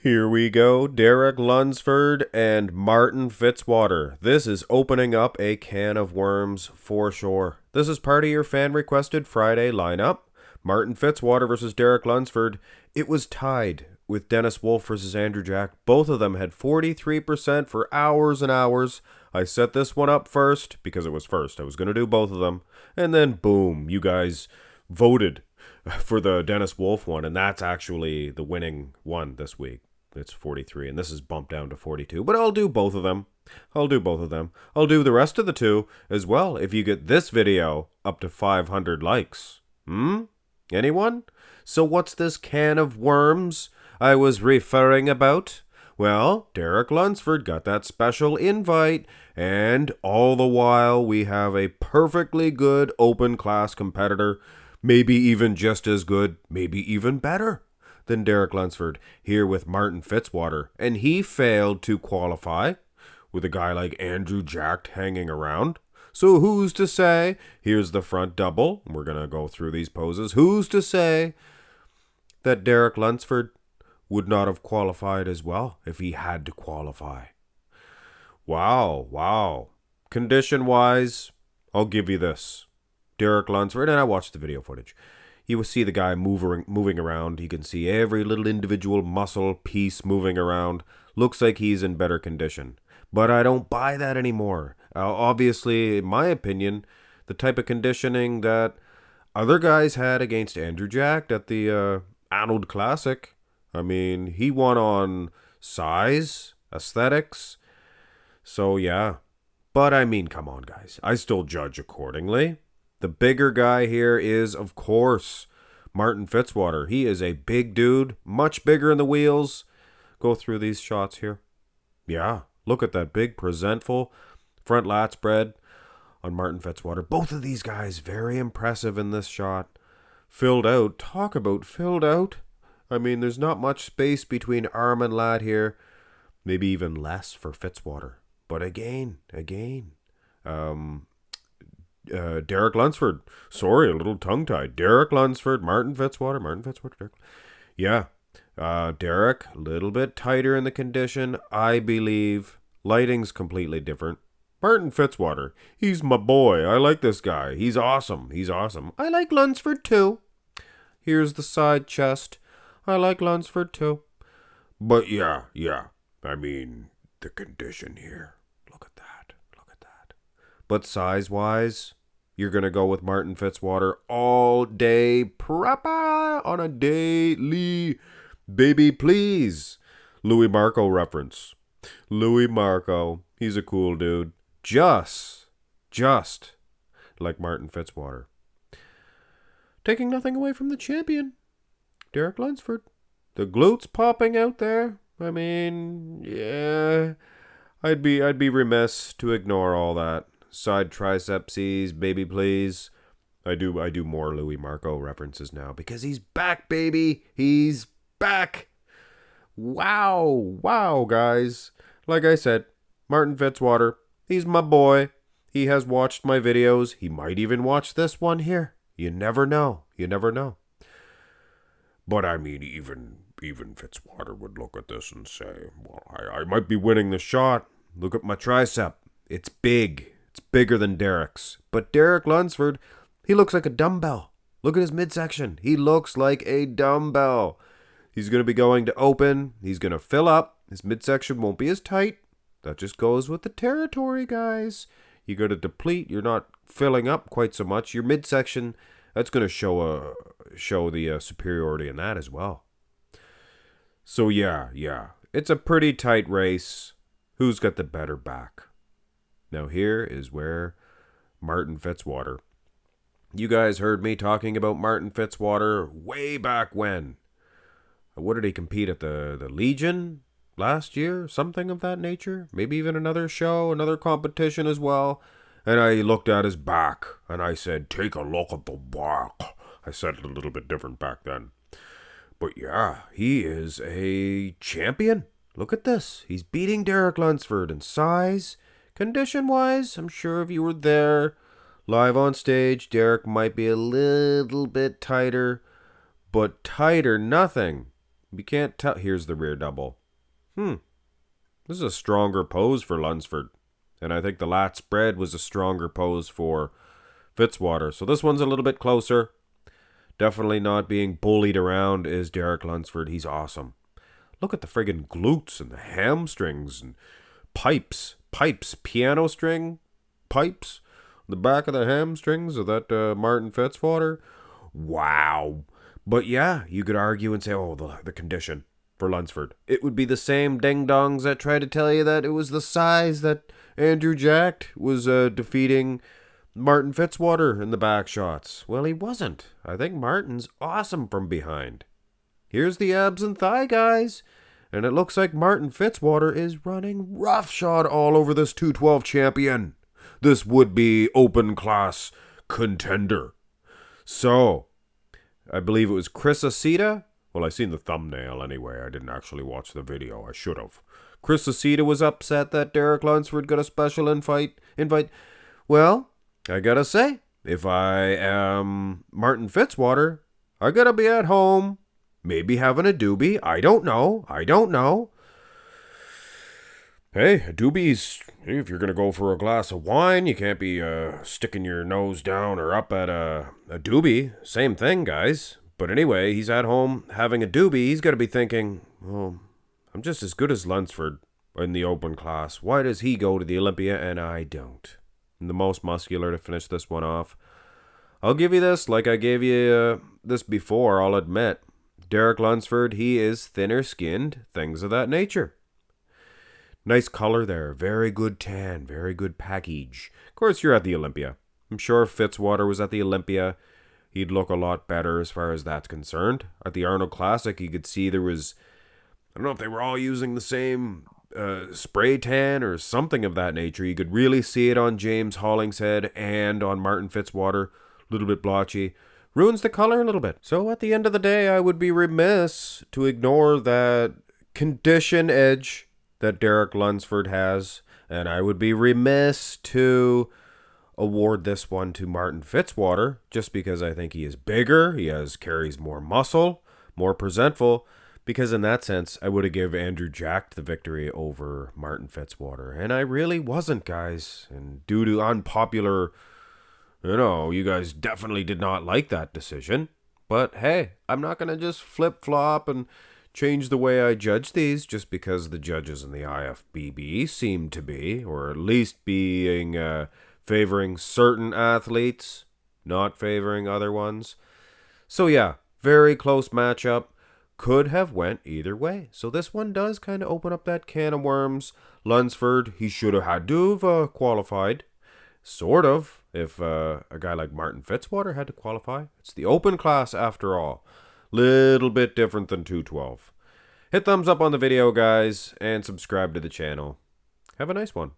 Here we go, Derek Lunsford and Martin Fitzwater. This is opening up a can of worms for sure. This is part of your fan-requested Friday lineup. Martin Fitzwater versus Derek Lunsford. It was tied with Dennis Wolf versus Andrew Jack. Both of them had 43% for hours and hours. I set this one up first because it was first. I was going to do both of them. And then, boom, you guys voted for the Dennis Wolf one, and that's actually the winning one this week. It's 43, and this is bumped down to 42. But I'll do both of them. I'll do the rest of the two as well if you get this video up to 500 likes. Anyone? So what's this can of worms I was referring about? Well, Derek Lunsford got that special invite, and all the while we have a perfectly good open class competitor, maybe even just as good, maybe even better than Derek Lunsford, here with Martin Fitzwater, and he failed to qualify with a guy like Andrew Jack hanging around. So who's to say, here's the front double, we're going to go through these poses, who's to say that Derek Lunsford would not have qualified as well if he had to qualify? Wow. Condition-wise, I'll give you this. Derek Lunsford, and I watched the video footage. You will see the guy moving around. You can see every little individual muscle piece moving around. Looks like he's in better condition. But I don't buy that anymore. Obviously, in my opinion, the type of conditioning that other guys had against Andrew Jack at the Arnold Classic. I mean, he won on size, aesthetics. So, yeah. But I mean, come on, guys. I still judge accordingly. The bigger guy here is, of course, Martin Fitzwater. He is a big dude, much bigger in the wheels. Go through these shots here. Yeah, look at that big presentful front lat spread on Martin Fitzwater. Both of these guys very impressive in this shot. Filled out. Talk about filled out. I mean, there's not much space between arm and lat here. Maybe even less for Fitzwater. But again, Derek Lunsford. Sorry, a little tongue-tied. Derek Lunsford, Martin Fitzwater, Derek. Yeah. Derek, a little bit tighter in the condition, I believe. Lighting's completely different. Martin Fitzwater, he's my boy. I like this guy. He's awesome. I like Lunsford too. Here's the side chest. I like Lunsford too. But yeah. I mean, the condition here. Look at that. But size-wise, you're going to go with Martin Fitzwater all day proper on a daily. Baby, please. Louis Marco reference. Louis Marco. He's a cool dude. Just like Martin Fitzwater. Taking nothing away from the champion, Derek Lunsford. The glutes popping out there. I mean, yeah. I'd be remiss to ignore all that. Side tricepses, baby please. I do more Louis Marco references now because he's back, baby. He's back. Wow, guys. Like I said, Martin Fitzwater, he's my boy. He has watched my videos. He might even watch this one here. You never know. But I mean, even Fitzwater would look at this and say, well, I might be winning the shot. Look at my tricep. It's big. It's bigger than Derek's. But Derek Lunsford, he looks like a dumbbell. Look at his midsection. He looks like a dumbbell. He's going to be going to open. He's going to fill up. His midsection won't be as tight. That just goes with the territory, guys. You go to deplete. You're not filling up quite so much. Your midsection, that's going to show the superiority in that as well. So yeah. It's a pretty tight race. Who's got the better back? Now here is where Martin Fitzwater. You guys heard me talking about Martin Fitzwater way back when. What did he compete at the Legion last year? Something of that nature? Maybe even another show, another competition as well. And I looked at his back and I said, take a look at the back. I said it a little bit different back then. But yeah, he is a champion. Look at this. He's beating Derek Lunsford in size. Condition-wise, I'm sure if you were there live on stage, Derek might be a little bit tighter, but tighter nothing You can't tell. Here's the rear double. This is a stronger pose for Lunsford. And I think the lat spread was a stronger pose for Fitzwater. So this one's a little bit closer. Definitely not being bullied around is Derek Lunsford. He's awesome. Look at the friggin' glutes and the hamstrings and pipes, piano string pipes, the back of the hamstrings of that Martin Fitzwater. Wow. But yeah, you could argue and say, oh, the condition for Lunsford. It would be the same ding-dongs that try to tell you that it was the size that Andrew Jack was defeating Martin Fitzwater in the back shots. Well, he wasn't. I think Martin's awesome from behind. Here's the abs and thigh, guys. And it looks like Martin Fitzwater is running roughshod all over this 212 champion. This would be open class contender. So, I believe it was Chris Acita. Well, I seen the thumbnail anyway. I didn't actually watch the video. I should have. Chris Acita was upset that Derek Lunsford got a special invite. Well, I gotta say, if I am Martin Fitzwater, I gotta be at home, maybe having a doobie. I don't know. Hey, a doobie's, if you're gonna go for a glass of wine, you can't be sticking your nose down or up at a doobie. Same thing, guys. But anyway, he's at home having a doobie. He's gotta be thinking, well, I'm just as good as Lunsford in the open class. Why does he go to the Olympia and I don't? The most muscular to finish this one off. I'll give you this like I gave you this before, I'll admit. Derek Lunsford, he is thinner skinned, things of that nature. Nice color there, very good tan, very good package. Of course, you're at the Olympia. I'm sure if Fitzwater was at the Olympia, he'd look a lot better as far as that's concerned. At the Arnold Classic, you could see there was, I don't know if they were all using the same spray tan or something of that nature. You could really see it on James Hollingshead and on Martin Fitzwater. A little bit blotchy. Ruins the color a little bit. So at the end of the day, I would be remiss to ignore that condition edge that Derek Lunsford has. And I would be remiss to award this one to Martin Fitzwater just because I think he is bigger. He carries more muscle, more presentful. Because in that sense, I would have given Andrew Jack the victory over Martin Fitzwater. And I really wasn't, guys. And due to unpopular, you guys definitely did not like that decision. But hey, I'm not going to just flip-flop and change the way I judge these just because the judges in the IFBB seem to be, or at least being favoring certain athletes, not favoring other ones. So yeah, very close matchup. Could have went either way. So this one does kind of open up that can of worms. Lunsford, he should have had to have qualified. Sort of, if a guy like Martin Fitzwater had to qualify. It's the open class after all. Little bit different than 212. Hit thumbs up on the video, guys, and subscribe to the channel. Have a nice one.